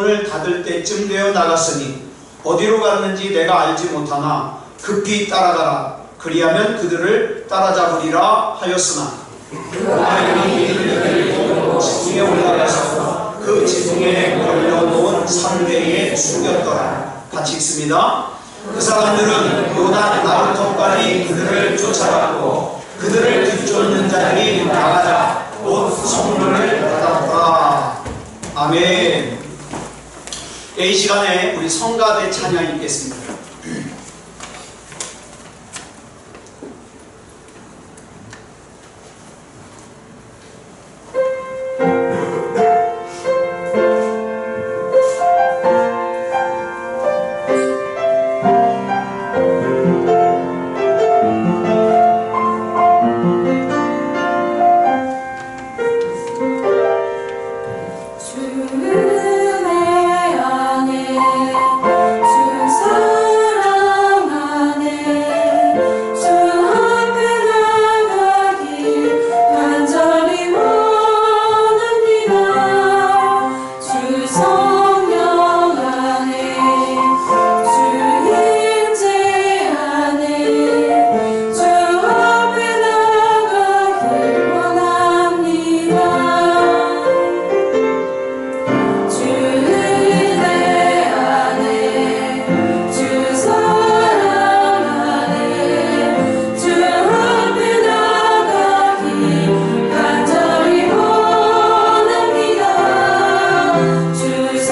문을 닫을 때쯤 되어 나갔으니 어디로 갔는지 내가 알지 못하나 급히 따라가라. 그리하면 그들을 따라잡으리라 하였으나 그들이 그들을 지붕에 올라가서 그 지붕에 걸려놓은 상대에 숨겼더라. 같이 읽습니다. 그 사람들은 요단 나루터까지 그들을 쫓아갔고 그들을 뒤쫓는 자들이 나가자 곧 성문을 닫았더라. 아멘. 이 시간에 우리 성가대 찬양 읽겠습니다. 주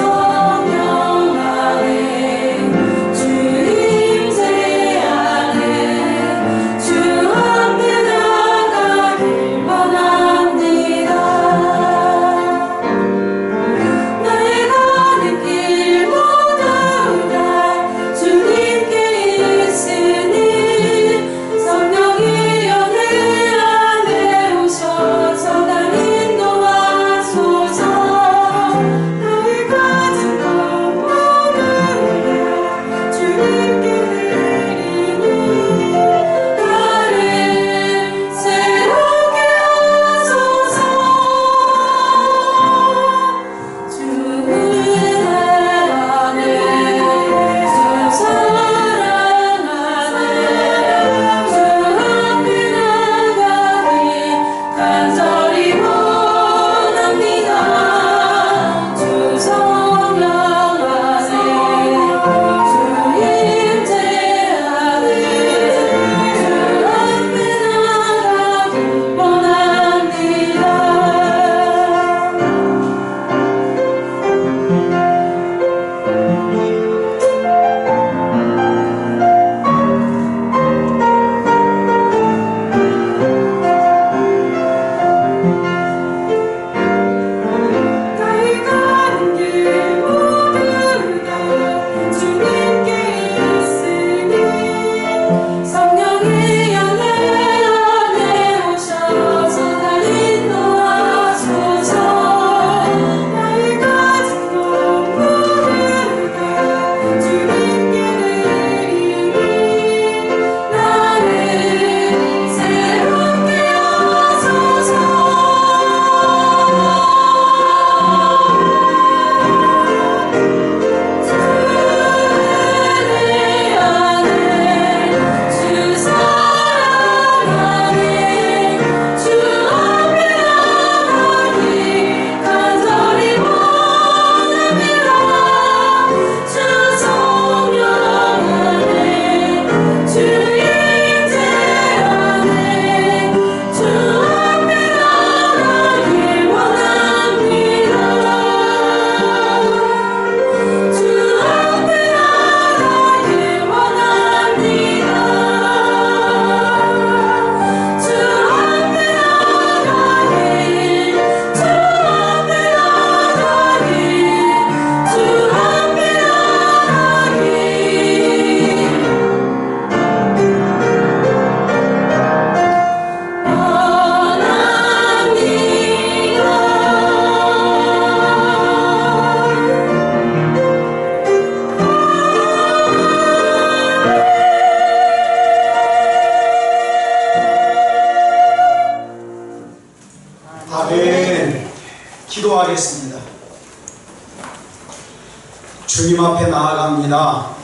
주님 앞에 나아갑니다.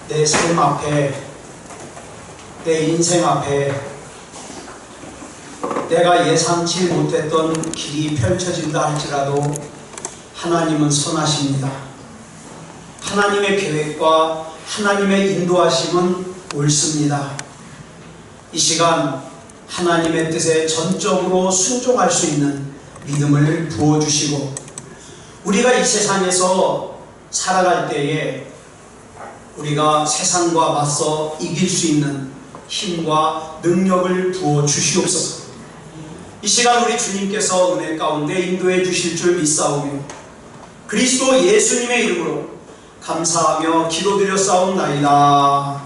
내 삶 앞에, 내 인생 앞에 내가 예상치 못했던 길이 펼쳐진다 할지라도 하나님은 선하십니다. 하나님의 계획과 하나님의 인도하심은 옳습니다. 이 시간 하나님의 뜻에 전적으로 순종할 수 있는 믿음을 부어주시고, 우리가 이 세상에서 살아갈 때에 우리가 세상과 맞서 이길 수 있는 힘과 능력을 부어 주시옵소서. 이 시간 우리 주님께서 은혜 가운데 인도해 주실 줄 믿사오며 그리스도 예수님의 이름으로 감사하며 기도드렸사옵나이다.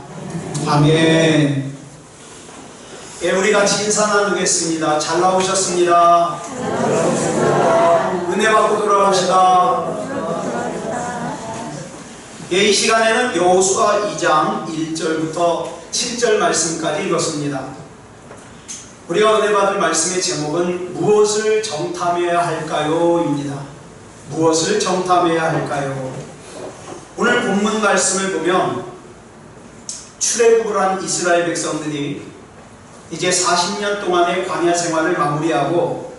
아멘. 예, 우리 같이 인사 나누겠습니다. 잘 나오셨습니다. 은혜 받고 돌아갑시다. 예, 이 시간에는 여호수아 2장 1절부터 7절 말씀까지 읽었습니다. 우리가 은혜 받을 말씀의 제목은 무엇을 정탐해야 할까요? 입니다. 무엇을 정탐해야 할까요? 오늘 본문 말씀을 보면 출애굽을 한 이스라엘 백성들이 이제 40년 동안의 광야 생활을 마무리하고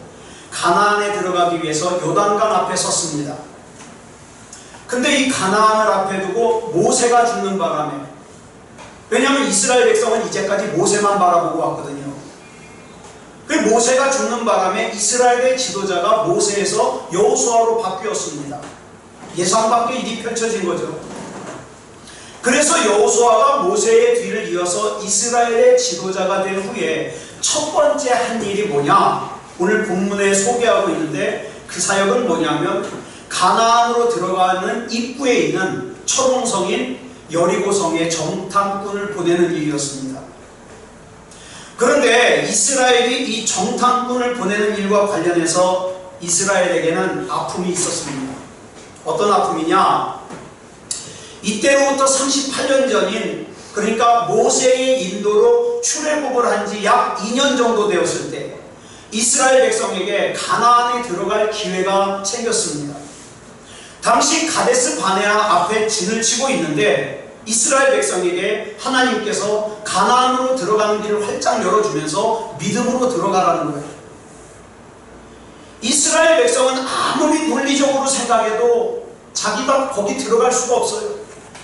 가나안에 들어가기 위해서 요단강 앞에 섰습니다. 근데 이 가나안을 앞에 두고 모세가 죽는 바람에, 왜냐하면 이스라엘 백성은 이제까지 모세만 바라보고 왔거든요. 그 모세가 죽는 바람에 이스라엘의 지도자가 모세에서 여호수아로 바뀌었습니다. 예상 밖의 일이 펼쳐진 거죠. 그래서 여호수아가 모세의 뒤를 이어서 이스라엘의 지도자가 된 후에 첫 번째 한 일이 뭐냐? 오늘 본문에 소개하고 있는데 그 사역은 뭐냐면 가나안으로 들어가는 입구에 있는 초롱성인 여리고성에 정탐꾼을 보내는 일이었습니다. 그런데 이스라엘이 이 정탐꾼을 보내는 일과 관련해서 이스라엘에게는 아픔이 있었습니다. 어떤 아픔이냐? 이때로부터 38년 전인, 그러니까 모세의 인도로 출애굽을 한 지 약 2년 정도 되었을 때 이스라엘 백성에게 가나안에 들어갈 기회가 생겼습니다. 당시 가데스 바네아 앞에 진을 치고 있는데 이스라엘 백성에게 하나님께서 가나안으로 들어가는 길을 활짝 열어주면서 믿음으로 들어가라는 거예요. 이스라엘 백성은 아무리 논리적으로 생각해도 자기가 거기 들어갈 수가 없어요.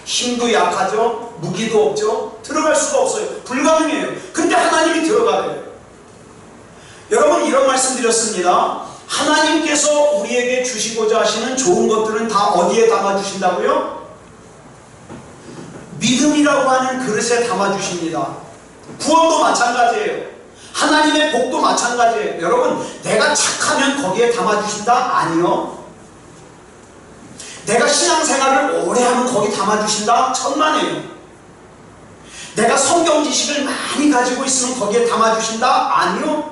힘도 약하죠. 무기도 없죠. 들어갈 수가 없어요. 불가능해요. 근데 하나님이 들어가래요. 여러분, 이런 말씀 드렸습니다. 하나님께서 우리에게 주시고자 하시는 좋은 것들은 다 어디에 담아주신다고요? 믿음이라고 하는 그릇에 담아주십니다. 구원도 마찬가지예요. 하나님의 복도 마찬가지예요. 여러분, 내가 착하면 거기에 담아주신다? 아니요. 내가 신앙생활을 오래 하면 거기 담아주신다? 천만에요. 내가 성경 지식을 많이 가지고 있으면 거기에 담아주신다? 아니요.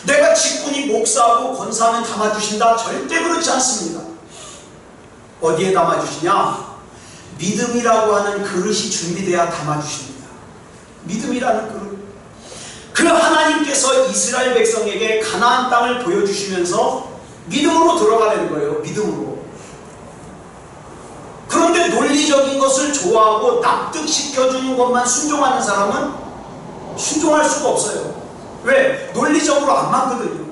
내가 직분이 목사하고 권사하면 담아주신다? 절대 그렇지 않습니다. 어디에 담아주시냐? 믿음이라고 하는 그릇이 준비되어야 담아주십니다. 믿음이라는 그릇. 그 하나님께서 이스라엘 백성에게 가나안 땅을 보여주시면서 믿음으로 들어가는 거예요. 믿음으로. 그런데 논리적인 것을 좋아하고 납득시켜주는 것만 순종하는 사람은 순종할 수가 없어요. 왜? 논리적으로 안 맞거든요.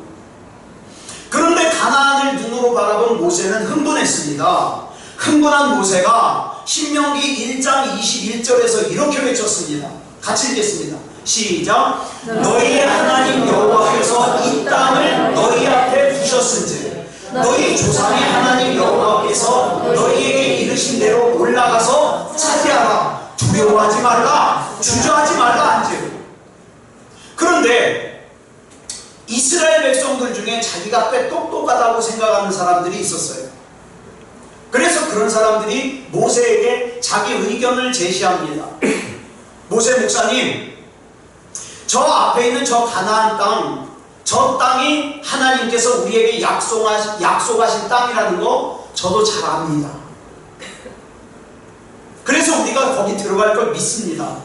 그런데 가나안을 눈으로 바라본 모세는 흥분했습니다. 흥분한 모세가 신명기 1장 21절에서 이렇게 외쳤습니다. 같이 읽겠습니다. 시작. 너희의 하나님 여호와께서 이 땅을 너희 앞에 두셨은즉 너희 조상의 하나님 여호와께서 너희에게 이르신 대로 올라가서 차지하라. 두려워하지 말라. 주저하지 말라 한즉. 그런데 이스라엘 백성들 중에 자기가 꽤 똑똑하다고 생각하는 사람들이 있었어요. 그래서 그런 사람들이 모세에게 자기 의견을 제시합니다. 모세 목사님, 저 앞에 있는 저 가나안 땅, 저 땅이 하나님께서 우리에게 약속하신 땅이라는 거 저도 잘 압니다. 그래서 우리가 거기 들어갈 걸 믿습니다.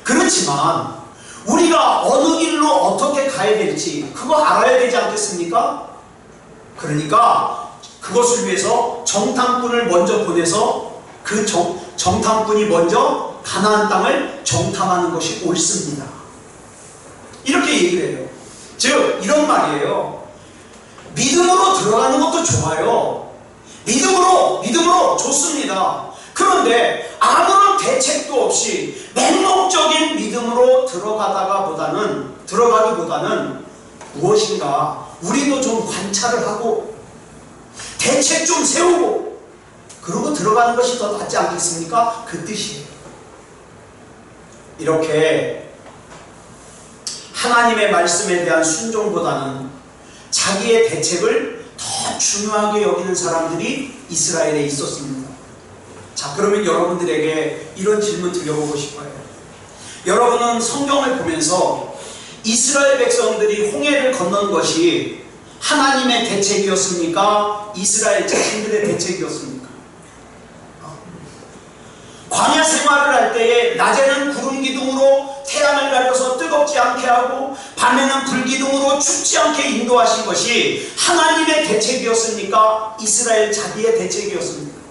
그렇지만 우리가 어느 길로 어떻게 가야 될지 그거 알아야 되지 않겠습니까? 그러니까 그것을 위해서 정탐꾼을 먼저 보내서 그 정탐꾼이 먼저 가나안 땅을 정탐하는 것이 옳습니다. 이렇게 얘기를 해요. 즉 이런 말이에요. 믿음으로 들어가는 것도 좋아요. 믿음으로 좋습니다. 그런데 아무런 대책도 없이 맹목적인 믿음으로 들어가기보다는 무엇인가 우리도 좀 관찰을 하고 대책 좀 세우고 그러고 들어가는 것이 더 낫지 않겠습니까? 그 뜻이에요. 이렇게 하나님의 말씀에 대한 순종보다는 자기의 대책을 더 중요하게 여기는 사람들이 이스라엘에 있었습니다. 자, 그러면 여러분들에게 이런 질문 드려보고 싶어요. 여러분은 성경을 보면서 이스라엘 백성들이 홍해를 건넌 것이 하나님의 대책이었습니까? 이스라엘 자신들의 대책이었습니까? 광야 생활을 할 때에 낮에는 구름 기둥으로 태양을 가려서 뜨겁지 않게 하고 밤에는 불 기둥으로 춥지 않게 인도하신 것이 하나님의 대책이었습니까? 이스라엘 자기의 대책이었습니까?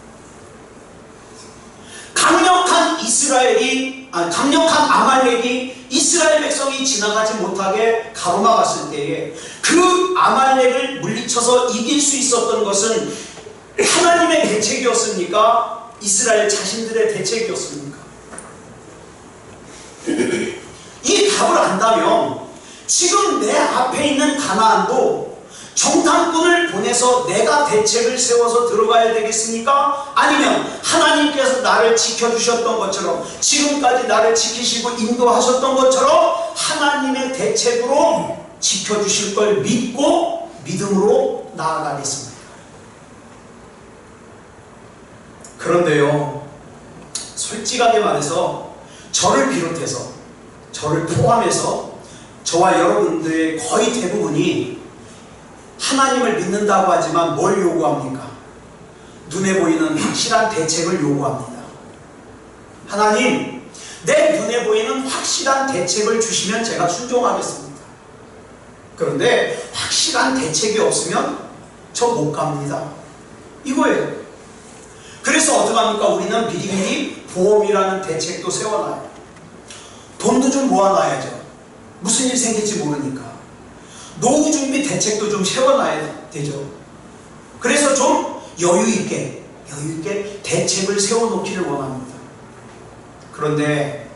강력한 아말렉이 이스라엘 백성이 지나가지 못하게 가로막았을 때에 그 아말렉을 물리쳐서 이길 수 있었던 것은 하나님의 대책이었습니까? 이스라엘 자신들의 대책이었습니까? 이 답을 안다면 지금 내 앞에 있는 가나안도 정탐꾼을 보내서 내가 대책을 세워서 들어가야 되겠습니까? 아니면 하나님께서 나를 지켜주셨던 것처럼 지금까지 나를 지키시고 인도하셨던 것처럼 하나님의 대책으로 지켜주실 걸 믿고 믿음으로 나아가겠습니다. 그런데요, 솔직하게 말해서 저를 비롯해서 저를 포함해서 저와 여러분들의 거의 대부분이 하나님을 믿는다고 하지만 뭘 요구합니까? 눈에 보이는 확실한 대책을 요구합니다. 하나님, 내 눈에 보이는 확실한 대책을 주시면 제가 순종하겠습니다. 그런데 확실한 대책이 없으면 저 못 갑니다. 이거예요. 그래서 어떡합니까? 우리는 미리미리 보험이라는 대책도 세워놔요. 돈도 좀 모아놔야죠. 무슨 일 생길지 모르니까. 노후 준비 대책도 좀 세워놔야 되죠. 그래서 좀 여유있게 대책을 세워놓기를 원합니다. 그런데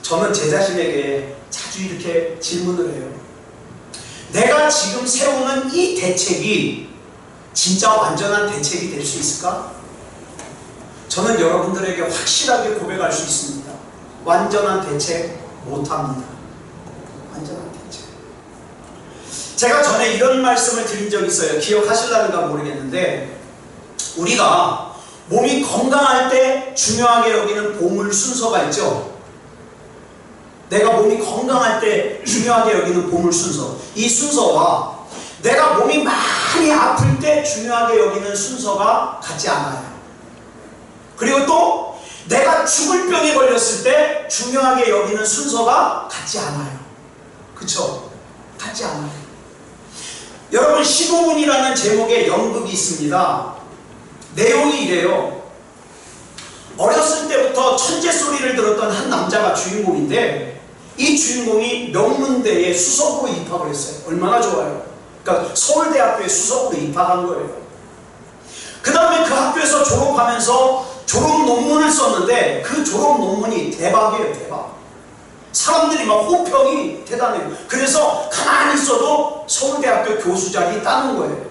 저는 제 자신에게 자주 이렇게 질문을 해요. 내가 지금 세우는 이 대책이 진짜 완전한 대책이 될 수 있을까? 저는 여러분들에게 확실하게 고백할 수 있습니다. 완전한 대책 못합니다. 완전한 대책. 제가 전에 이런 말씀을 드린 적이 있어요. 기억하실라는가 모르겠는데 우리가 몸이 건강할 때 중요하게 여기는 보물 순서가 있죠. 내가 몸이 건강할 때 중요하게 여기는 보물 순서, 이 순서와 내가 몸이 많이 아플 때 중요하게 여기는 순서가 같지 않아요. 그리고 또 내가 죽을 병에 걸렸을 때 중요하게 여기는 순서가 같지 않아요. 그쵸? 같지 않아요. 여러분, 15분이라는 제목의 연극이 있습니다. 내용이 이래요. 어렸을 때부터 천재 소리를 들었던 한 남자가 주인공인데 이 주인공이 명문대에 수석으로 입학을 했어요. 얼마나 좋아요. 그러니까 서울대학교에 수석으로 입학한 거예요. 그 다음에 그 학교에서 졸업하면서 졸업 논문을 썼는데 그 졸업 논문이 대박이에요. 대박. 사람들이 막 호평이 대단해요. 그래서 가만히 있어도 서울대학교 교수 자리 따는 거예요.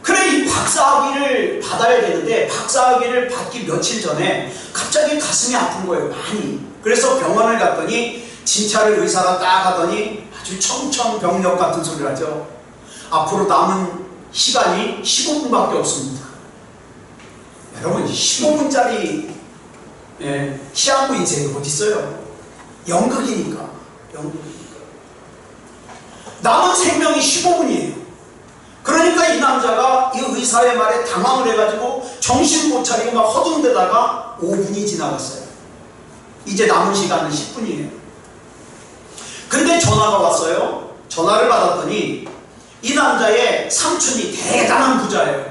그래, 이 박사학위를 받아야 되는데 박사학위를 받기 며칠 전에 갑자기 가슴이 아픈 거예요. 많이. 그래서 병원을 갔더니 진찰을 의사가 딱 하더니 아주 청천벽력 같은 소리를 하죠. 앞으로 남은 시간이 15분밖에 없습니다. 여러분, 15분짜리 시한부 인생이 어디 있어요? 연극이니까. 남은 생명이 15분이에요. 그러니까 이 남자가 이 의사의 말에 당황을 해가지고 정신 못 차리고 막 허둥대다가 5분이 지나갔어요. 이제 남은 시간은 10분이에요. 근데 전화가 왔어요. 전화를 받았더니 이 남자의 삼촌이 대단한 부자예요.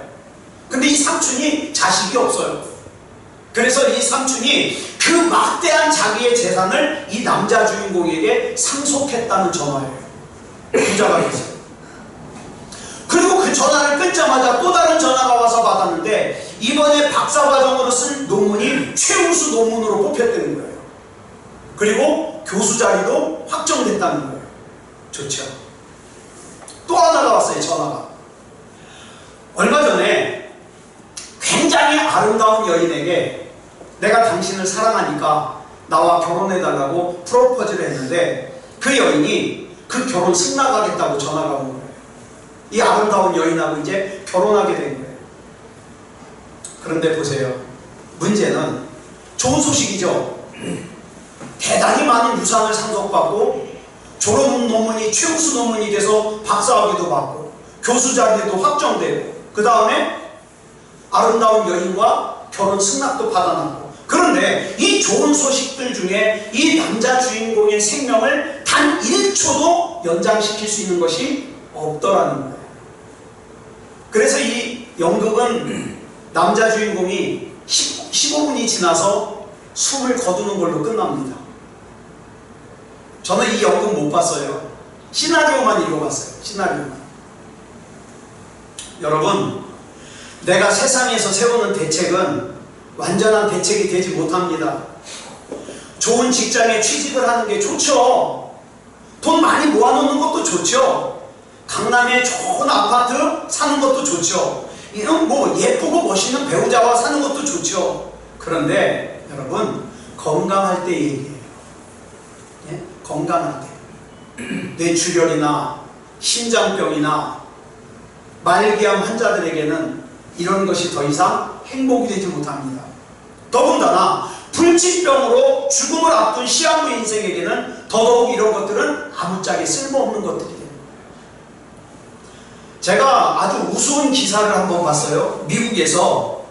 근데 이 삼촌이 자식이 없어요. 그래서 이 삼촌이 그 막대한 자기의 재산을 이 남자 주인공에게 상속했다는 전화예요. 부자가 됐어요. 그리고 그 전화를 끊자마자 또 다른 전화가 와서 받았는데 이번에 박사과정으로 쓴 논문이 최우수 논문으로 뽑혔다는 거예요. 그리고 교수 자리도 확정됐다는 거예요. 좋죠. 또 하나가 왔어요. 전화가. 얼마 전에 굉장히 아름다운 여인에게 내가 당신을 사랑하니까 나와 결혼해달라고 프로포즈를 했는데 그 여인이 그 결혼 승낙하겠다고 전화가 온 거예요. 이 아름다운 여인하고 이제 결혼하게 된 거예요. 그런데 보세요. 문제는 좋은 소식이죠. 대단히 많은 유산을 상속받고 졸업 논문이 최우수 논문이 돼서 박사학위도 받고 교수 자리도 확정되고 그 다음에 아름다운 여인과 결혼 승낙도 받아놨고 그런데 이 좋은 소식들 중에 이 남자 주인공의 생명을 단 1초도 연장시킬 수 있는 것이 없더라는 거예요. 그래서 이 연극은 남자 주인공이 15분이 지나서 숨을 거두는 걸로 끝납니다. 저는 이 연극 못 봤어요. 시나리오만 읽어봤어요. 시나리오만. 여러분, 내가 세상에서 세우는 대책은 완전한 대책이 되지 못합니다. 좋은 직장에 취직을 하는 게 좋죠. 돈 많이 모아놓는 것도 좋죠. 강남에 좋은 아파트 사는 것도 좋죠. 이런 뭐 예쁘고 멋있는 배우자와 사는 것도 좋죠. 그런데 여러분, 건강할 때 얘기해요. 예? 건강할 때. 뇌출혈이나 심장병이나 말기암 환자들에게는 이런 것이 더 이상 행복이 되지 못합니다. 더군다나 불치병으로 죽음을 앞둔 시한부 인생에게는 더더욱 이런 것들은 아무짝에 쓸모없는 것들이에요. 제가 아주 우스운 기사를 한번 봤어요. 미국에서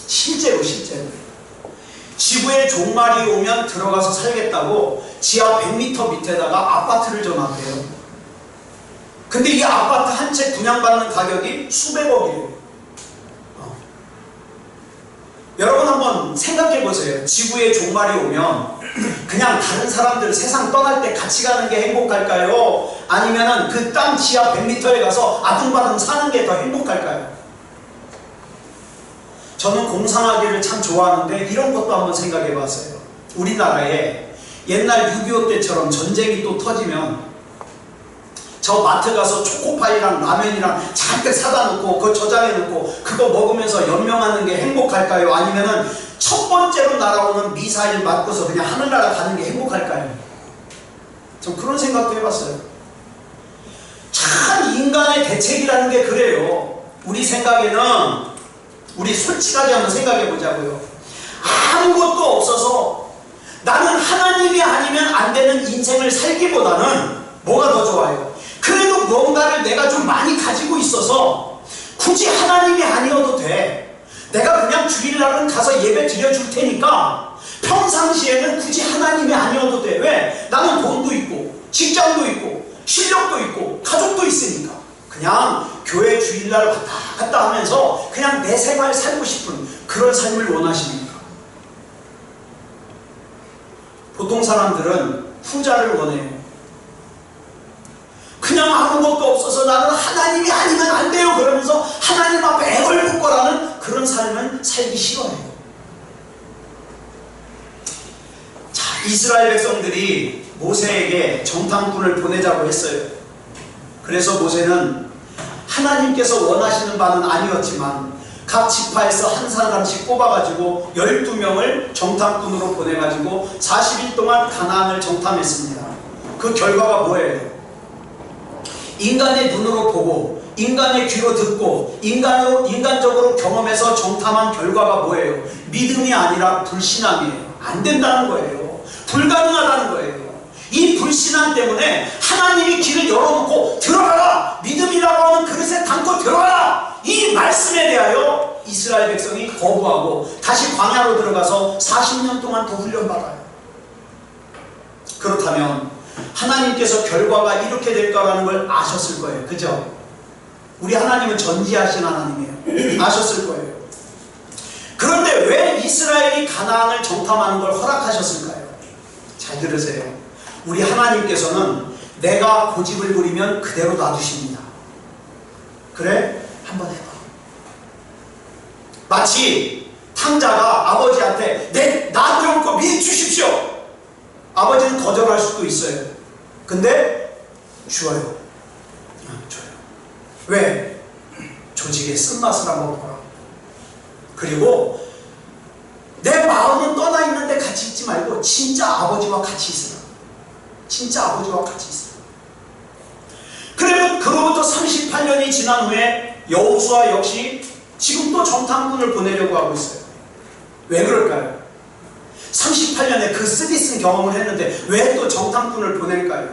실제로 지구에 종말이 오면 들어가서 살겠다고 지하 100m 밑에다가 아파트를 전놨대요. 근데 이 아파트 한 채 분양받는 가격이 수백억이에요. 여러분 한번 생각해 보세요. 지구에 종말이 오면 그냥 다른 사람들 세상 떠날 때 같이 가는 게 행복할까요? 아니면은 그 땅 지하 100m에 가서 아둥바둥 사는 게 더 행복할까요? 저는 공상하기를 참 좋아하는데 이런 것도 한번 생각해 봤어요. 우리나라에 옛날 6.25 때처럼 전쟁이 또 터지면 저 마트 가서 초코파이랑 라면이랑 잔뜩 사다 놓고 그거 저장해 놓고 그거 먹으면서 연명하는 게 행복할까요? 아니면은 첫 번째로 날아오는 미사일 맞고서 그냥 하늘나라 가는 게 행복할까요? 전 그런 생각도 해봤어요. 참 인간의 대책이라는 게 그래요. 우리 생각에는 우리 솔직하게 한번 생각해 보자고요. 아무것도 없어서 나는 하나님이 아니면 안 되는 인생을 살기보다는 뭐가 더 좋아요? 그래도 뭔가를 내가 좀 많이 가지고 있어서 굳이 하나님이 아니어도 돼. 내가 그냥 주일날은 가서 예배 드려줄 테니까 평상시에는 굳이 하나님이 아니어도 돼. 왜? 나는 돈도 있고 직장도 있고 실력도 있고 가족도 있으니까 그냥 교회 주일날 왔다 갔다 하면서 그냥 내 생활 살고 싶은 그런 삶을 원하십니까? 보통 사람들은 후자를 원해요. 그냥 아무것도 없어서 나는 하나님이 아니면 안 돼요 그러면서 하나님 앞에 애걸복걸하는 그런 삶은 살기 싫어해요. 자, 이스라엘 백성들이 모세에게 정탐꾼을 보내자고 했어요. 그래서 모세는 하나님께서 원하시는 바는 아니었지만 각 지파에서 한 사람씩 뽑아가지고 12명을 정탐꾼으로 보내가지고 40일 동안 가나안을 정탐했습니다. 그 결과가 뭐예요? 인간의 눈으로 보고 인간의 귀로 듣고 인간적으로 경험해서 정탐한 결과가 뭐예요? 믿음이 아니라 불신앙이에요. 안 된다는 거예요. 불가능하다는 거예요. 이 불신앙 때문에 하나님이 길을 열어놓고 들어가라! 믿음이라고 하는 그릇에 담고 들어가라! 이 말씀에 대하여 이스라엘 백성이 거부하고 다시 광야로 들어가서 40년 동안 더 훈련받아요. 그렇다면 하나님께서 결과가 이렇게 될 거라는 걸 아셨을 거예요. 그죠? 우리 하나님은 전지하신 하나님이에요. 아셨을 거예요. 그런데 왜 이스라엘이 가나안을 정탐하는 걸 허락하셨을까요? 잘 들으세요. 우리 하나님께서는 내가 고집을 부리면 그대로 놔두십니다. 그래? 한번 해봐. 마치 탕자가 아버지한테 나 좀 미리 주십시오. 아버지는 거절할 수도 있어요. 근데 줘요. 줘요. 왜? 조직의 쓴맛을 한번 보라. 그리고 내 마음은 떠나 있는데 같이 있지 말고 진짜 아버지와 같이 있으라. 진짜 아버지와 같이 있으라. 그러면 그로부터 38년이 지난 후에 여호수아 역시 지금 또 정탐꾼을 보내려고 하고 있어요. 왜 그럴까요? 38년에 그 쓰디쓴 경험을 했는데 왜 또 정탐꾼을 보낼까요?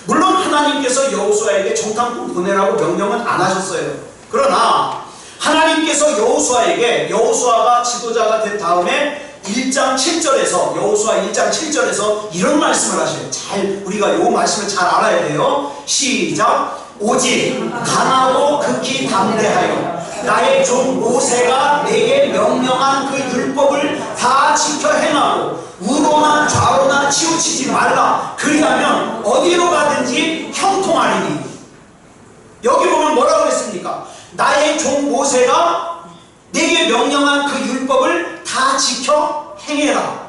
물론 하나님께서 여호수아에게 정탐꾼 보내라고 명령은 안 하셨어요. 그러나 하나님께서 여호수아에게, 여호수아가 지도자가 된 다음에 1장 7절에서 여호수아 1장 7절에서 이런 말씀을 하셔요. 잘 우리가 이 말씀을 잘 알아야 돼요. 시작. 오직 강하고 극히 담대하여 나의 종 모세가 내게 명령한 그 율법을 다 지켜 행하고 우로나 좌로나 치우치지 말라. 그리하면 어디로 가든지 형통하리니. 여기 보면 뭐라고 그랬습니까? 나의 종 모세가 내게 명령한 그 율법을 다 지켜 행해라.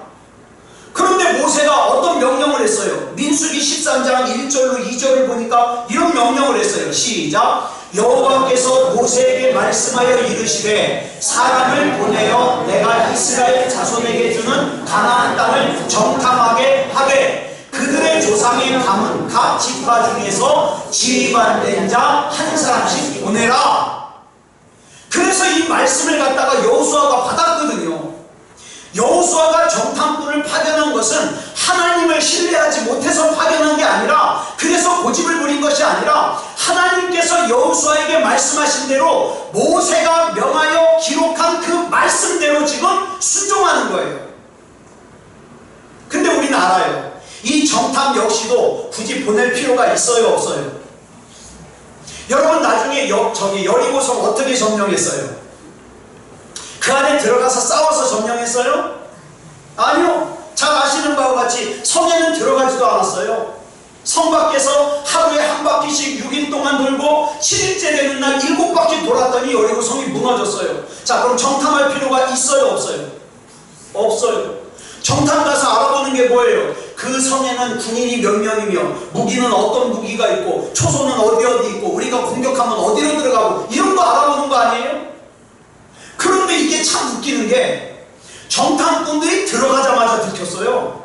그런데 모세가 어떤 명령을 했어요? 민수기 13장 1절로 2절을 보니까 이런 명령을 했어요. 시작. 여호와께서 모세에게 말씀하여 이르시되 사람을 보내어 내가 이스라엘 자손에게 주는 가나안 땅을 정탐하게 하되 그들의 조상의 감은 각 지파 중에서 지휘관된 자 한 사람씩 보내라. 그래서 이 말씀을 갖다가 여호수아가 받았거든요. 여호수아가 정탐꾼을 파견한 것은 하나님을 신뢰하지 못해서 파견한 게 아니라, 그래서 고집을 부린 것이 아니라 하나님께서 여호수아에게 말씀하신 대로 모세가 명하여 기록한 그 말씀대로 지금 순종하는 거예요. 근데 우리는 알아요. 이 정탐 역시도 굳이 보낼 필요가 있어요, 없어요? 여러분 나중에 여리고성 어떻게 점령했어요? 그 안에 들어가서 싸워서 점령했어요? 아니요. 잘 아시는 바와 같이 성에는 들어가지도 않았어요. 성 밖에서 하루에 한 바퀴씩 6일 동안 돌고 7일째 되는 날 7바퀴 돌았더니 여리고성이 무너졌어요. 자, 그럼 정탐할 필요가 있어요, 없어요? 없어요. 정탐 가서 알아보는 게 뭐예요? 그 성에는 군인이 몇 명이며 무기는 어떤 무기가 있고 초소는 어디 있고 우리가 공격하면 어디로 들어가고 이런 거 알아보는 거 아니에요? 그런데 이게 참 웃기는 게 정탐꾼들이 들어가자마자 들켰어요.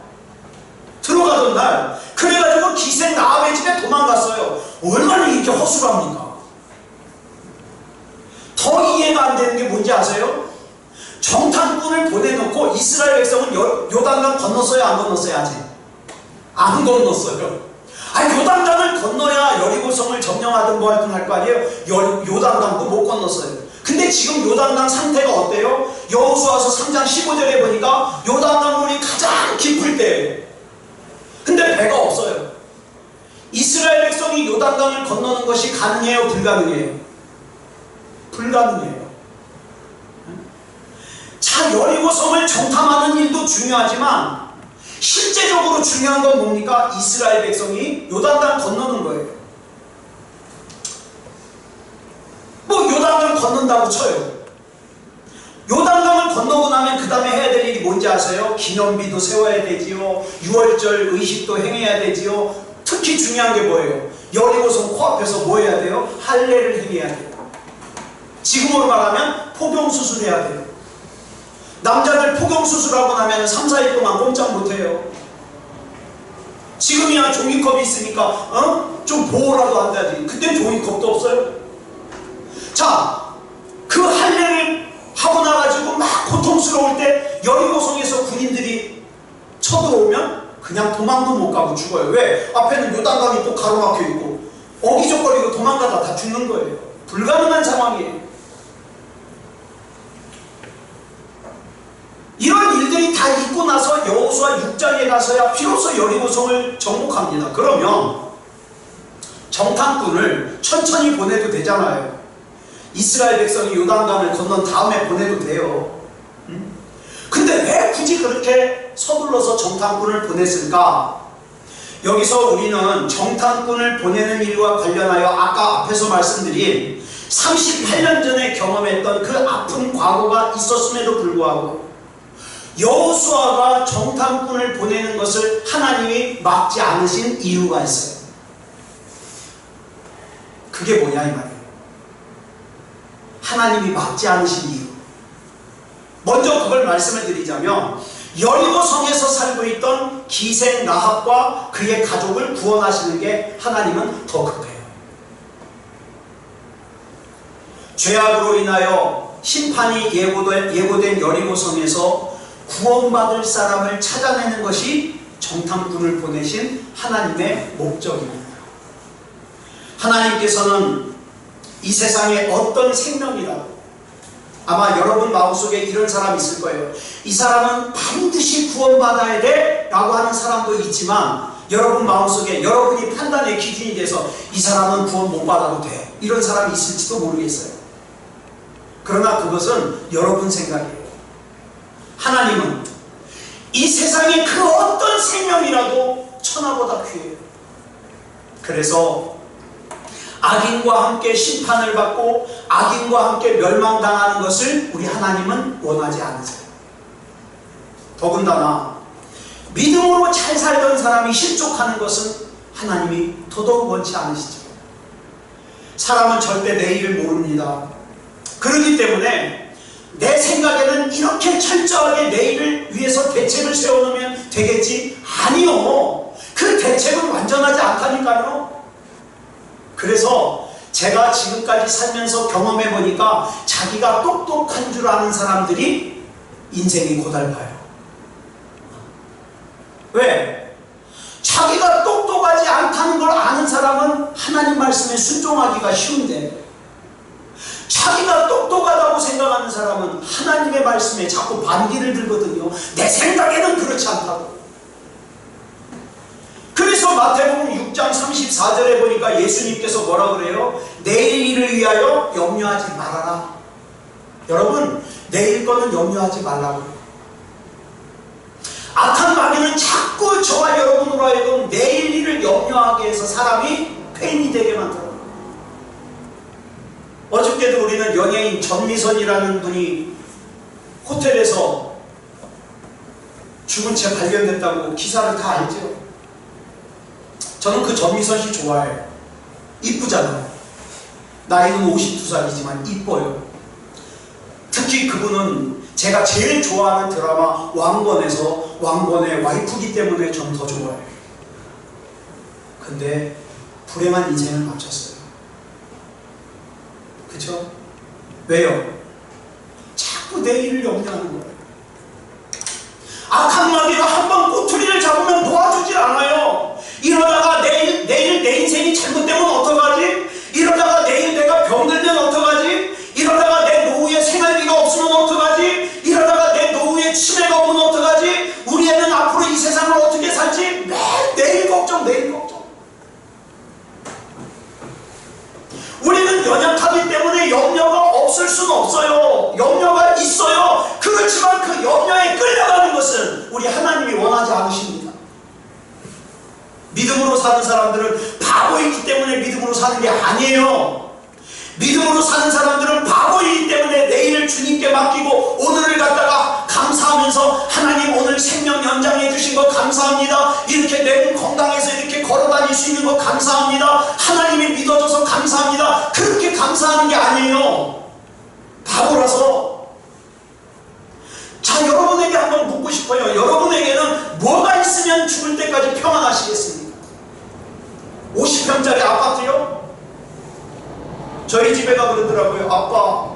들어가던 날 그래가지고 기생 나합의 집에 도망갔어요. 얼마나 이렇게 허술합니까? 더 이해가 안 되는 게 뭔지 아세요? 정탐꾼을 보내놓고 이스라엘 백성은 요단강 건넜어요, 안 건넜어요? 아직 안 건넜어요. 요단강을 건너야 여리고성을 점령하든 뭐 하든 할 거 아니에요? 요단강도 못 건넜어요. 근데 지금 요단강 상태가 어때요? 여호수아서 3장 15절에 보니까 요단강 물이 가장 깊을 때예요. 근데 배가 없어요. 이스라엘 백성이 요단강을 건너는 것이 가능해요, 불가능해요? 불가능해요. 자, 여리고성을 정탐하는 일도 중요하지만 실제적으로 중요한 건 뭡니까? 이스라엘 백성이 요단강 건너는 거예요. 뭐 요단강 건넌다고 쳐요. 요단강을 건너고 나면 그 다음에 해야 될 일이 뭔지 아세요? 기념비도 세워야 되지요. 유월절 의식도 행해야 되지요. 특히 중요한 게 뭐예요? 여리고성 코앞에서 뭐 해야 돼요? 할례를 행해야 돼요. 지금으로 말하면 포경수술해야 돼요. 남자들 포경수술하고 나면 3, 4일 동안 꼼짝 못해요. 지금이야 종이컵이 있으니까 좀 보호라도 한다지. 그땐 종이컵도 없어요. 자, 그 할례를 하고 나가지고 막 고통스러울 때 여리고성에서 군인들이 쳐들어오면 그냥 도망도 못 가고 죽어요. 왜? 앞에는 요단강이 또 가로막혀 있고 어기적거리고 도망가다 다 죽는 거예요. 불가능한 상황이에요. 이런 일들이 일이 다 있고 나서 여호수아 6장에 가서야 비로소 여리고성을 정복합니다. 그러면 정탐꾼을 천천히 보내도 되잖아요. 이스라엘 백성이 요단강을 건넌 다음에 보내도 돼요. 근데 왜 굳이 그렇게 서둘러서 정탐꾼을 보냈을까? 여기서 우리는 정탐꾼을 보내는 일과 관련하여 아까 앞에서 말씀드린 38년 전에 경험했던 그 아픈 과거가 있었음에도 불구하고 여호수아가 정탐꾼을 보내는 것을 하나님이 막지 않으신 이유가 있어요. 그게 뭐냐 이 말이에요. 하나님이 막지 않으신 이유. 먼저 그걸 말씀을 드리자면 여리고성에서 살고 있던 기생 라합과 그의 가족을 구원하시는 게 하나님은 더 급해요. 죄악으로 인하여 심판이 예고된 여리고성에서 구원받을 사람을 찾아내는 것이 정탐꾼을 보내신 하나님의 목적입니다. 하나님께서는 이 세상에 어떤 생명이라도 아마 여러분 마음속에 이런 사람이 있을 거예요. 이 사람은 반드시 구원받아야 돼 라고 하는 사람도 있지만 여러분 마음속에 여러분이 판단의 기준이 돼서 이 사람은 구원 못 받아도 돼 이런 사람이 있을지도 모르겠어요. 그러나 그것은 여러분 생각이에요. 하나님은 이 세상의 그 어떤 생명이라도 천하보다 귀해요. 그래서 악인과 함께 심판을 받고 악인과 함께 멸망당하는 것을 우리 하나님은 원하지 않으세요. 더군다나 믿음으로 잘 살던 사람이 실족하는 것은 하나님이 더더욱 원치 않으시죠. 사람은 절대 내일을 모릅니다. 그렇기 때문에 내 생각에는 이렇게 철저하게 내일을 위해서 대책을 세워놓으면 되겠지? 아니요. 그 대책은 완전하지 않다니까요. 그래서 제가 지금까지 살면서 경험해보니까 자기가 똑똑한 줄 아는 사람들이 인생이 고달파요. 왜? 자기가 똑똑하지 않다는 걸 아는 사람은 하나님 말씀에 순종하기가 쉬운데 자기가 똑똑하다고 생각하는 사람은 하나님의 말씀에 자꾸 반기를 들거든요. 내 생각에는 그렇지 않다고. 그래서 마태복음 6장 34절에 보니까 예수님께서 뭐라 그래요? 내일 일을 위하여 염려하지 말아라. 여러분, 내일 거는 염려하지 말라고요. 악한 마귀는 자꾸 저와 여러분으로 하여금 내일 일을 염려하게 해서 사람이 폐인이 되게 만들어요. 어저께도 우리는 연예인 전미선이라는 분이 호텔에서 죽은 채 발견됐다고 기사를 다 알죠. 저는 그 전미선 씨 좋아해요. 이쁘잖아요. 나이는 52살이지만 이뻐요. 특히 그분은 제가 제일 좋아하는 드라마 왕건에서 왕건의 와이프기 때문에 전 더 좋아해요. 근데 불행한 인생을 마쳤어요. 그쵸? 왜요? 자꾸 내일을 염려하는 거예요. 악한 마귀가 한번 꼬투리를 잡으면 놓아주질 않아요. 이러다가 내일 내 인생이 잘못되면 어떡하지? 이러다가 내일 내가 병들면 어떡하지? 이러다가 내 노후에 생활비가 없으면 어떡하지? 이러다가 내 노후에 치매가 오면 어떡하지? 우리 애는 앞으로 이 세상을 어떻게 살지? 매일 내일 걱정, 내일 걱정. 우리는 연약하기 때문에 염려가 없을 수는 없어요. 염려가 있어요. 그렇지만 그 염려에 끌려가는 것은 우리 하나님이 원하지 않으십니다. 믿음으로 사는 사람들은 바보이기 때문에 믿음으로 사는 게 아니에요. 믿음으로 사는 사람들은 바보이기 때문에 내일을 주님께 맡기고 오늘을 갖다가 감사하면서 하나님 오늘 생명 연장해 주신 거 감사합니다. 이렇게 내 몸 건강해서 이렇게 걸어다닐 수 있는 거 감사합니다. 하나님이 믿어줘서 감사합니다. 그렇게 감사하는 게 아니에요. 바보라서. 자, 여러분에게 한번 묻고 싶어요. 여러분에게는 뭐가 있으면 죽을 때까지 평안하시겠습니까? 50평짜리 아파트요? 저희 집에가 그러더라고요. 아빠,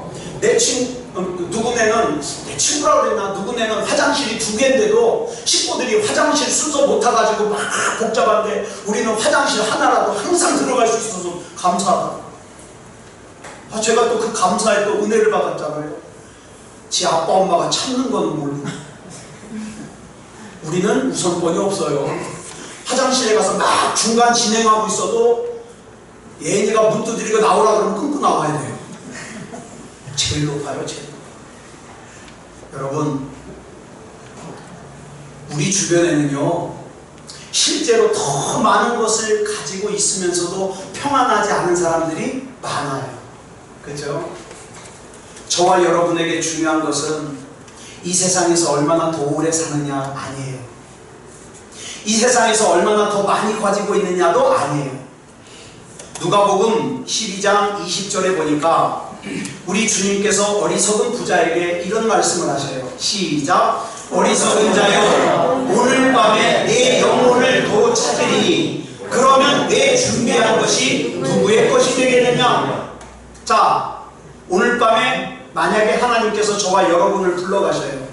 누구네는, 내 친구라고 그랬나? 누구네는 화장실이 2개인데도 식구들이 화장실 순서 못 타가지고 막 복잡한데 우리는 화장실 하나라도 항상 들어갈 수 있어서 감사하다. 제가 또 그 감사에 또 은혜를 받았잖아요. 지 아빠 엄마가 참는 건 모르고 우리는 우선권이 없어요. 화장실에 가서 막 중간 진행하고 있어도 예인이가 문 두드리고 나오라 그러면 끊고 나와야 돼요. 제일 높아요, 제일 높아요. 여러분, 우리 주변에는요, 실제로 더 많은 것을 가지고 있으면서도 평안하지 않은 사람들이 많아요. 그렇죠? 저와 여러분에게 중요한 것은 이 세상에서 얼마나 더 오래 사느냐 아니에요. 이 세상에서 얼마나 더 많이 가지고 있느냐도 아니에요. 누가복음 12장 20절에 보니까 우리 주님께서 어리석은 부자에게 이런 말씀을 하셔요. 시작. 어리석은 자여, 오늘 밤에 내 영혼을 도 찾으리니 그러면 내 준비한 것이 누구의 것이 되겠느냐. 자, 오늘 밤에 만약에 하나님께서 저와 여러분을 불러가셔요.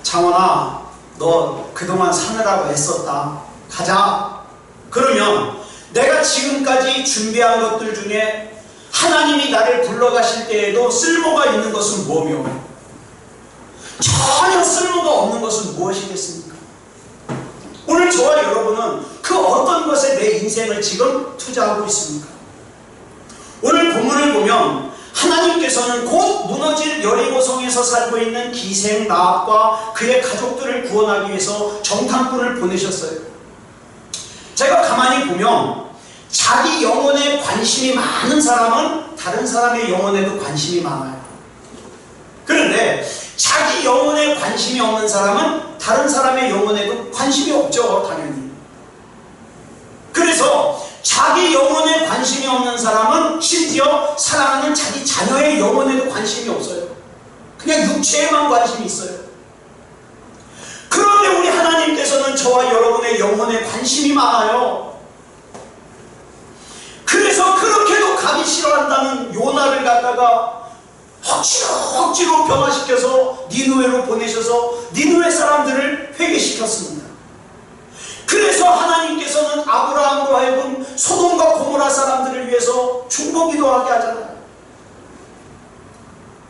장원아, 너 그동안 사느라고 애썼다. 가자. 그러면 내가 지금까지 준비한 것들 중에 하나님이 나를 불러가실 때에도 쓸모가 있는 것은 뭐며 전혀 쓸모가 없는 것은 무엇이겠습니까? 오늘 저와 여러분은 그 어떤 것에 내 인생을 지금 투자하고 있습니까? 오늘 본문을 보면 하나님께서는 곧 무너질 여리고성에서 살고 있는 기생 라합과 그의 가족들을 구원하기 위해서 정탐꾼을 보내셨어요. 제가 가만히 보면 자기 영혼에 관심이 많은 사람은 다른 사람의 영혼에도 관심이 많아요. 그런데 자기 영혼에 관심이 없는 사람은 다른 사람의 영혼에도 관심이 없죠, 당연히. 그래서 자기 영혼에 관심이 없는 사람은 심지어 사랑하는 자기 자녀의 영혼에도 관심이 없어요. 그냥 육체에만 관심이 있어요. 그런데 우리 하나님께서는 저와 여러분의 영혼에 관심이 많아요. 그래서 그렇게도 가기 싫어한다는 요나를 갖다가 억지로 변화시켜서 니느웨로 보내셔서 니느웨 사람들을 회개시켰습니다. 그래서 하나님께서는 아브라함으로 하여금 소돔과 고모라 사람들을 위해서 중보기도하게 하잖아요.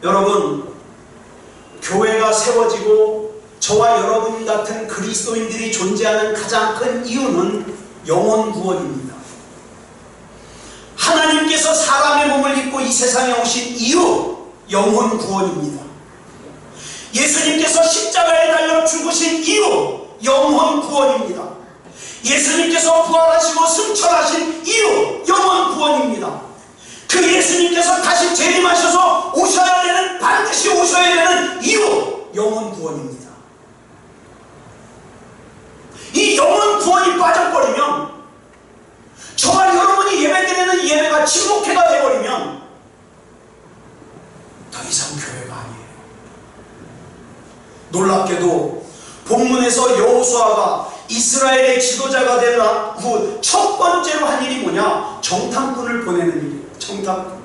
여러분, 교회가 세워지고 저와 여러분 같은 그리스도인들이 존재하는 가장 큰 이유는 영혼 구원입니다. 하나님께서 사람의 몸을 입고 이 세상에 오신 이유, 영혼 구원입니다. 예수님께서 십자가에 달려 죽으신 이유, 영혼 구원입니다. 예수님께서 부활하시고 승천하신 이유, 영혼 구원입니다. 그 예수님께서 다시 재림하셔서 오셔야 되는, 반드시 오셔야 되는 이유, 영혼 구원입니다. 이 영혼 구원이 빠져버리면, 저와 여러분이 예배드리는 이 예배가 침묵회가 되어버리면 더 이상 교회가 아니에요. 놀랍게도 본문에서 여호수아가 이스라엘의 지도자가 된 후 첫 번째로 한 일이 뭐냐? 정탐꾼을 보내는 일이에요. 정탐꾼.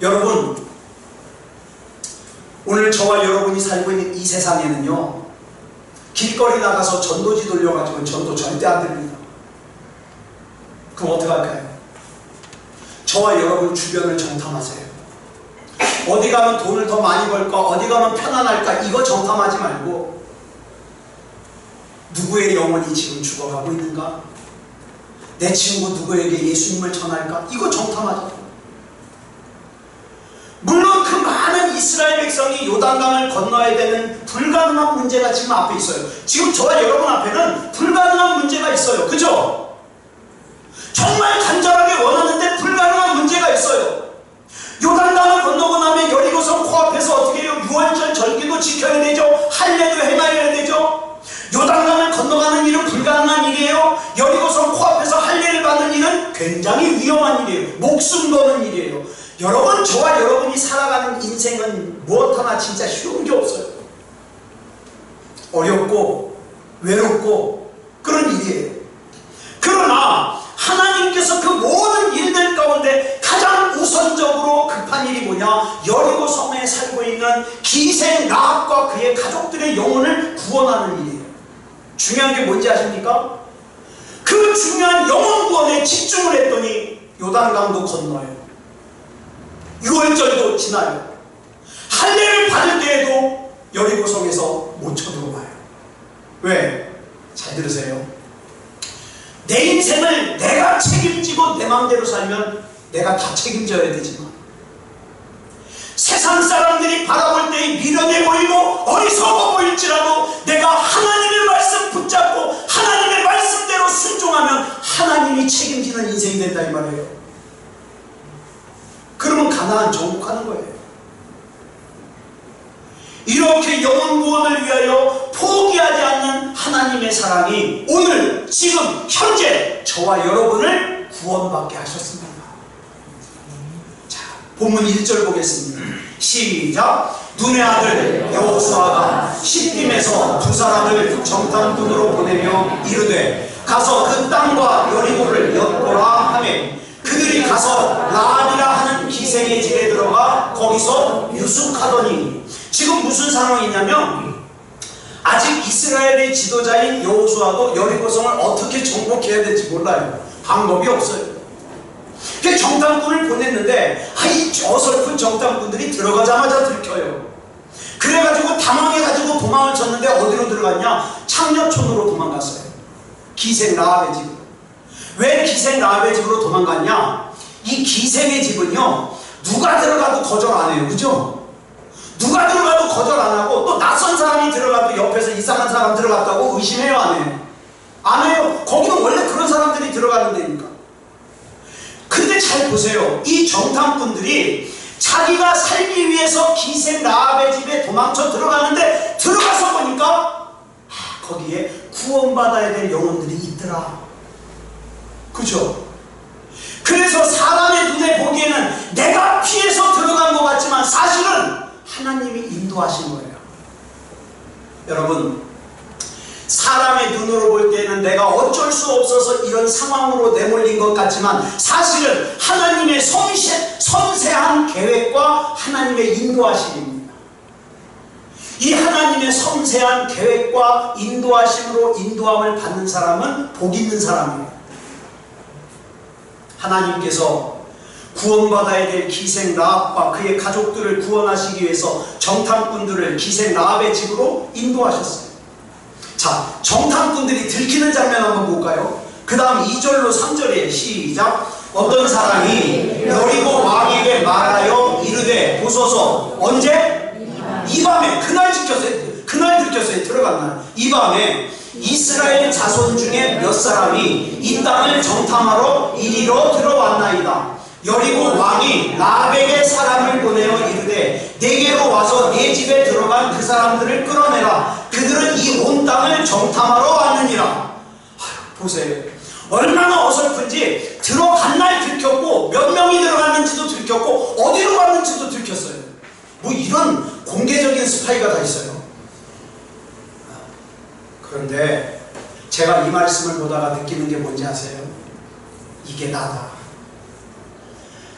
여러분, 오늘 저와 여러분이 살고 있는 이 세상에는요, 길거리 나가서 전도지 돌려가지고 전도 절대 안 됩니다. 그럼 어떡할까요? 저와 여러분 주변을 정탐하세요. 어디 가면 돈을 더 많이 벌까? 어디 가면 편안할까? 이거 정탐하지 말고 누구의 영혼이 지금 죽어가고 있는가? 내 친구 누구에게 예수님을 전할까? 이거 정탐하자. 물론 그 많은 이스라엘 백성이 요단강을 건너야 되는 불가능한 문제가 지금 앞에 있어요. 지금 저와 여러분 앞에는 불가능한 문제가 있어요. 그죠? 정말 간절하게 원하는데 불가능한 문제가 있어요. 요단강을 건너고 나면 여리고성 코앞에서 어떻게 해요? 유월절 절기도 지켜야 되죠. 할례도 행하여야 되죠. 요단강을 건너가는 일은 불가능한 일이에요. 여리고성 코앞에서 할례를 받는 일은 굉장히 위험한 일이에요. 목숨 거는 일이에요. 여러분, 저와 여러분이 살아가는 인생은 무엇 하나 진짜 쉬운 게 없어요. 어렵고 외롭고 그런 일이에요. 그러나 하나님께서 그 모든 일들 가운데 가장 우선적으로 급한 일이 뭐냐? 여리고 성에 살고 있는 기생 라합과 그의 가족들의 영혼을 구원하는 일이에요. 중요한 게 뭔지 아십니까? 그 중요한 영혼 구원에 집중을 했더니 요단강도 건너요. 유월절도 지나요. 할례를 받을 때에도 여리고 성에서 못 쳐들어와요. 왜? 잘 들으세요. 내 인생을 내가 책임지고 내 마음대로 살면 내가 다 책임져야 되지만, 세상 사람들이 바라볼 때 미련해 보이고 어리석어 보일지라도 내가 하나님의 말씀 붙잡고 하나님의 말씀대로 순종하면 하나님이 책임지는 인생이 된다 이 말이에요. 그러면 가나안 정복하는 거예요. 이렇게 영혼 구원을 위하여 포기하지 않는 하나님의 사랑이 오늘 지금 현재 저와 여러분을 구원받게 하셨습니다. 자, 본문 1절 보겠습니다. 시작. 눈의 아들 여호수아가 시딤에서 두 사람을 정탐꾼으로 보내며 이르되 가서 그 땅과 여리고를 엿보라 하매 그들이 가서 라합이라 하는 기생의 집에 들어가 거기서 유숙하더니, 지금 무슨 상황이냐면 아직 이스라엘의 지도자인 여호수아도 여리고성을 어떻게 정복해야 될지 몰라요. 방법이 없어요. 정탐꾼을 보냈는데 이 어설픈 정탐꾼들이 들어가자마자 들켜요. 그래가지고 당황해가지고 도망을 쳤는데 어디로 들어갔냐? 창녀촌으로 도망갔어요. 기생 라합의 집으로. 왜 기생 라합의 집으로 도망갔냐? 이 기생의 집은요, 누가 들어가도 거절 안 해요. 그죠? 누가 들어가도 거절 안 하고, 또 낯선 사람이 들어가도 옆에서 이상한 사람 들어갔다고 의심해요, 안 해요? 안 해요. 거기는 원래 그런 사람들이 들어가는 데니까. 근데 잘 보세요. 이 정탐꾼들이 자기가 살기 위해서 기생 라합의 집에 도망쳐 들어가는데 들어가서 보니까 거기에 구원받아야 될 영혼들이 있더라. 그죠? 그래서 사람의 눈에 보기에는 내가 피해서 들어간 것 같지만 사실은 하나님이 인도하신 거예요. 여러분, 사람의 눈으로 볼 때는 내가 어쩔 수 없어서 이런 상황으로 내몰린 것 같지만 사실은 하나님의 섬세한 계획과 하나님의 인도하심입니다. 이 하나님의 섬세한 계획과 인도하심으로 인도함을 받는 사람은 복 있는 사람이에요. 하나님께서 구원받아야 될 기생 라합과 그의 가족들을 구원하시기 위해서 정탐꾼들을 기생 라합의 집으로 인도하셨어요. 자, 정탐꾼들이 들키는 장면 한번 볼까요? 그 다음 2절로 3절에 시작. 어떤 사람이 여리고 왕에게 말하여 이르되 보소서. 언제? 이 밤에. 그날 들켰어요. 들어간 날. 이 밤에 이스라엘 자손 중에 몇 사람이 이 땅을 정탐하러 이리로 들어왔나이다. 여리고 왕이 라합에게 사람을 보내어 이르되 내게로 와서 내 집에 들어간 그 사람들을 끌어내라. 그들은 이 온 땅을 정탐하러 왔느니라. 보세요. 얼마나 어설픈지 들어간 날 들켰고 몇 명이 들어갔는지도 들켰고 어디로 갔는지도 들켰어요. 뭐 이런 공개적인 스파이가 다 있어요. 그런데 제가 이 말씀을 보다가 느끼는 게 뭔지 아세요? 이게 나다.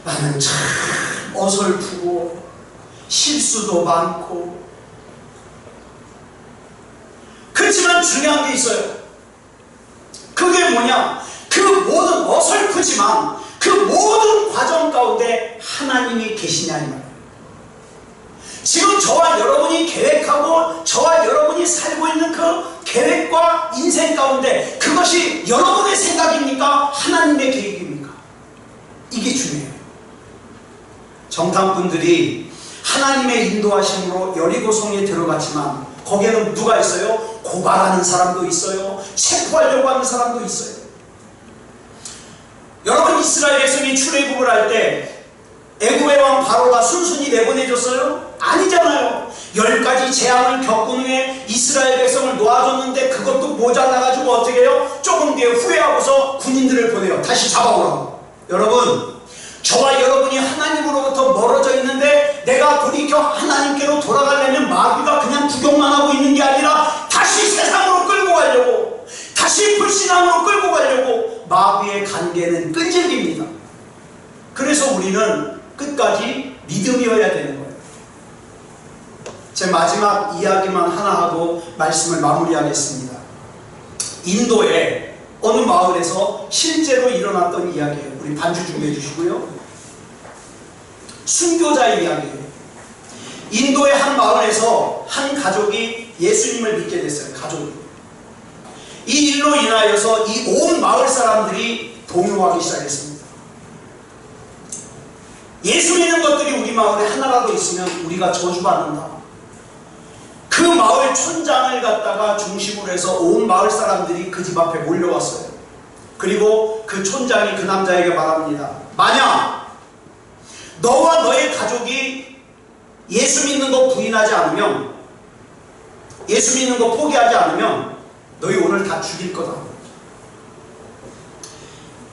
나는 참 어설프고 실수도 많고, 그렇지만 중요한 게 있어요. 그게 뭐냐? 그 모든 어설프지만 그 모든 과정 가운데 하나님이 계시냐 이 말이에요. 지금 저와 여러분이 계획하고 저와 여러분이 살고 있는 그 계획과 인생 가운데 그것이 여러분의 생각입니까? 하나님의 계획입니까? 이게 중요해요. 정탐꾼들이 하나님의 인도하심으로 여리고성에 들어갔지만 거기에는 누가 있어요? 고발하는 사람도 있어요. 체포하려고 하는 사람도 있어요. 여러분, 이스라엘 백성이 출애굽을 할 때 애굽의 왕 바로가 순순히 내보내줬어요? 아니잖아요. 10가지 재앙을 겪은 후에 이스라엘 백성을 놓아줬는데 그것도 모자라가지고 어떻게 해요? 조금 뒤에 후회하고서 군인들을 보내요. 다시 잡아오라고. 여러분, 저와 여러분이 하나님으로부터 멀어져 있는데 내가 돌이켜 하나님께로 돌아가려면 마귀가 그냥 구경만 하고 있는 게 아니라 다시 세상으로 끌고 가려고, 다시 불신앙으로 끌고 가려고 마귀의 관계는 끈질깁니다. 그래서 우리는 끝까지 믿음이어야 되는 거예요. 제 마지막 이야기만 하나 하고 말씀을 마무리하겠습니다. 인도의 어느 마을에서 실제로 일어났던 이야기예요. 우리 반주 준비해 주시고요. 순교자의 이야기예요. 인도의 한 마을에서 한 가족이 예수님을 믿게 됐어요. 가족이. 이 일로 인하여서 이 온 마을 사람들이 동요하기 시작했습니다. 예수 믿는 것들이 우리 마을에 하나라도 있으면 우리가 저주받는다. 그 마을 촌장을 갖다가 중심으로 해서 온 마을 사람들이 그 집 앞에 몰려왔어요. 그리고 그 촌장이 그 남자에게 말합니다. 만약 너와 너의 가족이 예수 믿는 거 부인하지 않으면, 예수 믿는 거 포기하지 않으면 너희 오늘 다 죽일 거다.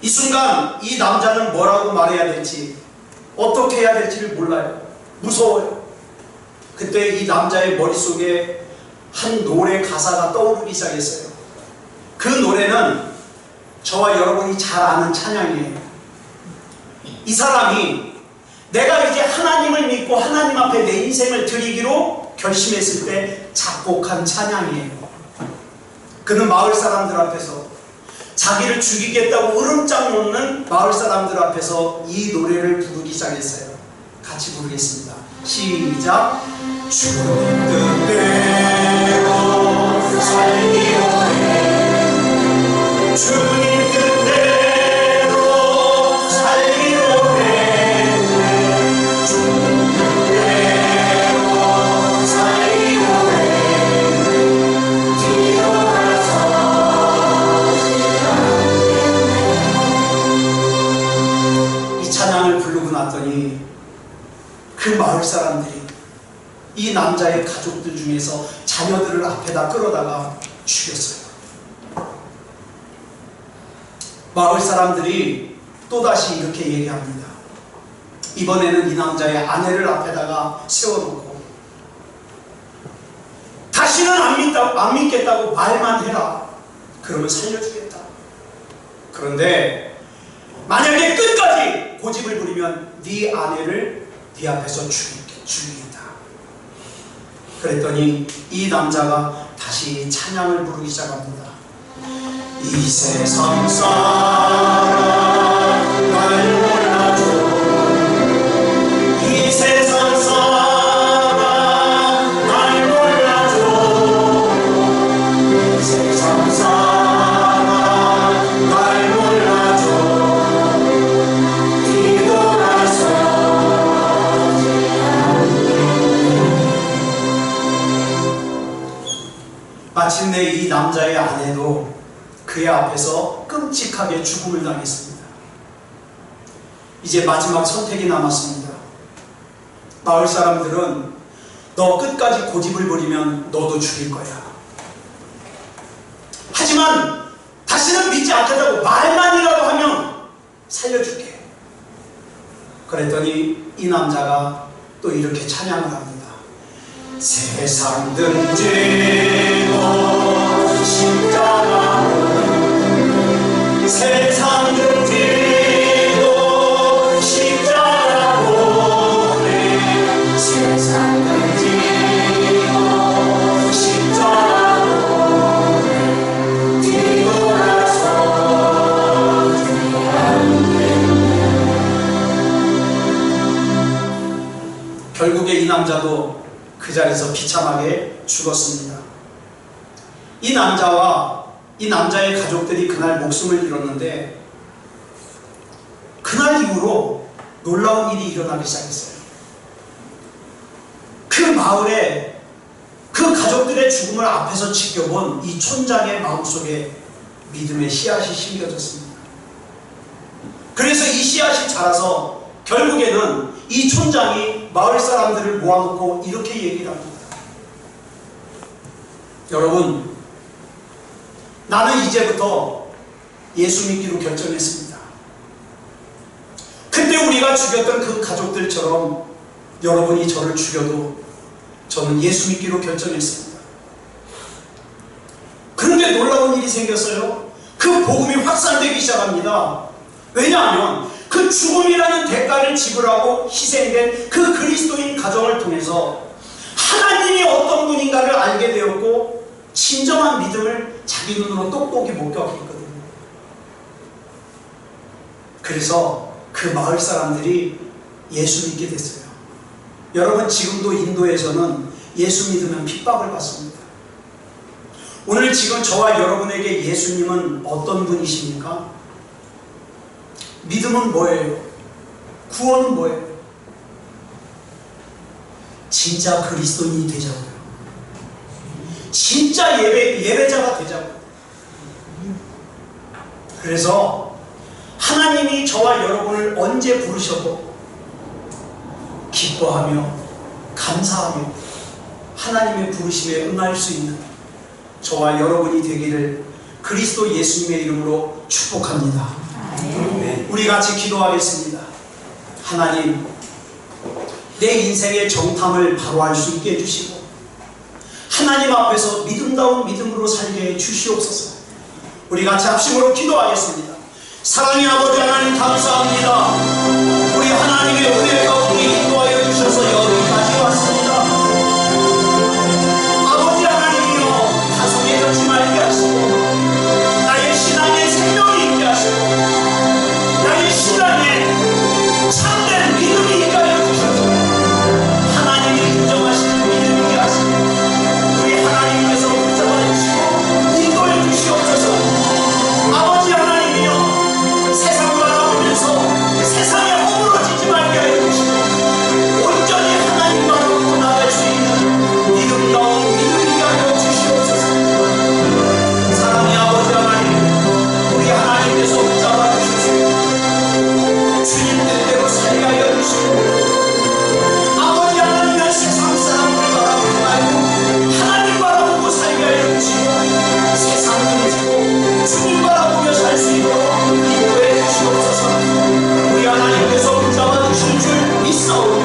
이 순간 이 남자는 뭐라고 말해야 될지, 어떻게 해야 될지를 몰라요. 무서워요. 그때 이 남자의 머릿속에 한 노래 가사가 떠오르기 시작했어요. 그 노래는 저와 여러분이 잘 아는 찬양이에요. 이 사람이 내가 이제 하나님을 믿고 하나님 앞에 내 인생을 드리기로 결심했을 때 작곡한 찬양이에요. 그는 마을 사람들 앞에서 자기를 죽이겠다고 으름장 놓는 마을 사람들 앞에서 이 노래를 부르기 시작했어요. 같이 부르겠습니다. 시작. 주님 뜻대로 살기로 해. 주님 뜻대로 살기로 해. 주님 뜻대로 살기로 해. 이 찬양을 부르고 났더니 그 마을 사람들이 이 남자의 가족들 중에서 자녀들을 앞에다 끌어다가 죽였어요. 마을 사람들이 또다시 이렇게 얘기합니다. 이번에는 이 남자의 아내를 앞에다가 세워놓고 다시는 안 믿겠다고 말만 해라. 그러면 살려주겠다. 그런데 만약에 끝까지 고집을 부리면 네 아내를 네 앞에서 죽이겠다. 그랬더니 이 남자가 다시 찬양을 부르기 시작합니다. 이 세상 사람 날 몰라줘. 이 세상 사람 날 몰라줘. 이 세상 사람 날 몰라줘. 마침내 이 남자의 아내도 그의 앞에서 끔찍하게 죽음을 당했습니다. 이제 마지막 선택이 남았습니다. 마을 사람들은 너 끝까지 고집을 부리면 너도 죽일 거야. 하지만 다시는 믿지 않겠다고 말만이라도 하면 살려줄게. 그랬더니 이 남자가 또 이렇게 찬양을 합니다. 세상 등지고 십자가로 세상 등지고 십자가로 세상 등지고 십자가로 뒤돌아서 결국에 이 남자도 그 자리에서 비참하게 죽었습니다. 이 남자와 이 남자의 가족들이 그날 목숨을 잃었는데 그날 이후로 놀라운 일이 일어나기 시작했어요. 그 마을에 그 가족들의 죽음을 앞에서 지켜본 이 촌장의 마음속에 믿음의 씨앗이 심겨졌습니다. 그래서 이 씨앗이 자라서 결국에는 이 촌장이 마을 사람들을 모아놓고 이렇게 얘기를 합니다. 여러분, 나는 이제부터 예수 믿기로 결정했습니다. 그때 우리가 죽였던 그 가족들처럼 여러분이 저를 죽여도 저는 예수 믿기로 결정했습니다. 그런데 놀라운 일이 생겼어요. 그 복음이 확산되기 시작합니다. 왜냐하면 그 죽음이라는 대가를 지불하고 희생된 그 그리스도인 가정을 통해서 하나님이 어떤 분인가를 알게 되었고 진정한 믿음을 자기 눈으로 똑똑히 목격했거든요. 그래서 그 마을 사람들이 예수 믿게 됐어요. 여러분, 지금도 인도에서는 예수 믿으면 핍박을 받습니다. 오늘 지금 저와 여러분에게 예수님은 어떤 분이십니까? 믿음은 뭐예요? 구원은 뭐예요? 진짜 그리스도인이 되자고요. 진짜 예배자가 되자고요. 그래서 하나님이 저와 여러분을 언제 부르셔도 기뻐하며 감사하며 하나님의 부르심에 응할 수 있는 저와 여러분이 되기를 그리스도 예수님의 이름으로 축복합니다. 우리 같이 기도하겠습니다. 하나님, 내 인생의 정탐을 바로 할 수 있게 해주시고 하나님 앞에서 믿음다운 믿음으로 살게 해주시옵소서. 우리 같이 합심으로 기도하겠습니다. 사랑의 아버지 하나님, 감사합니다. 우리 하나님의 은혜 가운데 인도하여 주셔서 여기까지 왔습니다. 아버지 하나님이여, 가슴에 젖지 말게 하시고 나의 신앙에 생명이 있게 하시고 나의 신앙에 참된 믿음이 있게 하여 주셔서 하나님이 인정하시는 믿음이 있게 하시고 우리 하나님께서 붙잡아 주시고 인도해 주시옵소서. 아버지 하나님이여, 세상 바라보면서 세상에 허물어지지 말게 하여 주시고 온전히 하나님만으로 나갈 수 있는 믿음다운 믿음이 하여 주시옵소서. 사랑의 아버지 하나님, 우리 하나님께서 붙잡아 주시고 주님 뜻대로 살게 하여 주시고 아버지 하나님은 세상 사람을 바라보지 말고 하나님 바라보고 살게 하여 주시고 세상 등지고 주님 바라보며 살 수 있도록 인도해 주시옵소서. 우리 하나님께서 붙잡아 주실 줄 믿사오니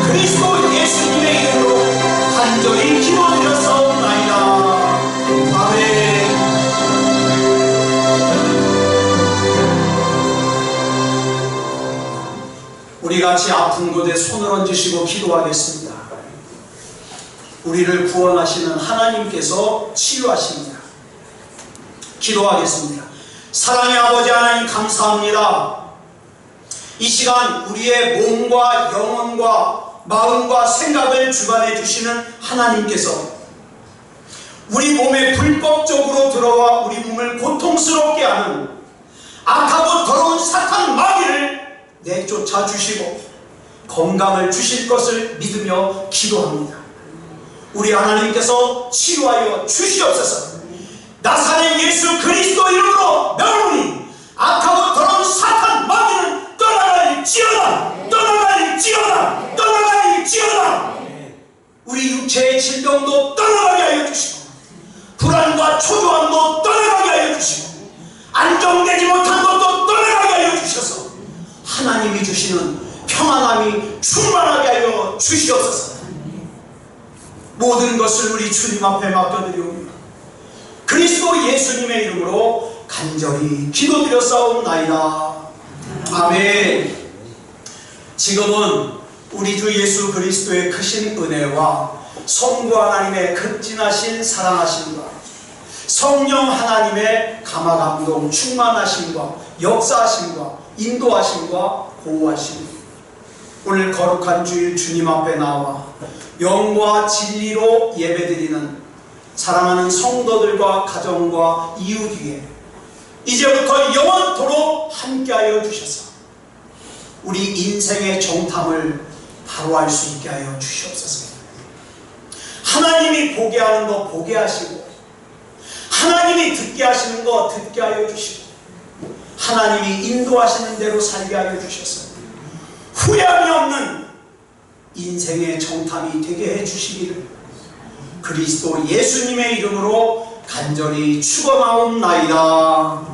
그리스도 예수님의 이름으로 간절히 기도드렸사옵나이다. 아멘. 우리 같이 아픈 곳에 손을 얹으시고 기도하겠습니다. 우리를 구원하시는 하나님께서 치유하십니다. 기도하겠습니다. 사랑의 아버지 하나님, 감사합니다. 이 시간 우리의 몸과 영혼과 마음과 생각을 주관해 주시는 하나님께서 우리 몸에 불법적으로 들어와 우리 몸을 고통스럽게 하는 악하고 더러운 사탄 마귀를 내쫓아 주시고 건강을 주실 것을 믿으며 기도합니다. 우리 하나님께서 치유하여 주시옵소서. 나사렛 예수 그리스도 이름으로 명하노니 악하고 더러운 사탄 마귀는 떠나갈지어다. 떠나갈지어다. 떠나갈지어다. 우리 육체의 질병도 떠나가게 하여 주시고 불안과 초조함도 떠나가게 하여 주시고 안정되지 못한 것도 떠나가게 하여 주셔서 하나님이 주시는 평안함이 충만하게 하여 주시옵소서. 모든 것을 우리 주님 앞에 맡겨드리옵니다. 그리스도 예수님의 이름으로 간절히 기도드렸사옵나이다. 아멘. 지금은 우리 주 예수 그리스도의 크신 은혜와 성부 하나님의 극진하신 사랑하심과 성령 하나님의 감화감동 충만하심과 역사하심과 인도하심과 보호하심, 오늘 거룩한 주일 주님 앞에 나와 영과 진리로 예배드리는 사랑하는 성도들과 가정과 이웃 위에 이제부터 영원토록 함께하여 주셔서 우리 인생의 정탐을 바로 할 수 있게 하여 주시옵소서. 하나님이 보게 하는 거 보게 하시고 하나님이 듣게 하시는 거 듣게 하여 주시고 하나님이 인도하시는 대로 살게 하여 주셔서 후회함이 없는 인생의 정탐이 되게 해주시기를 그리스도 예수님의 이름으로 간절히 축원하옵나이다.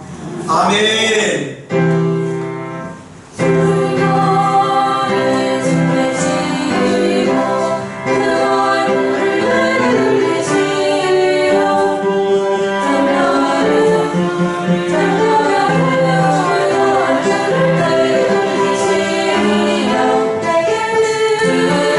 아멘.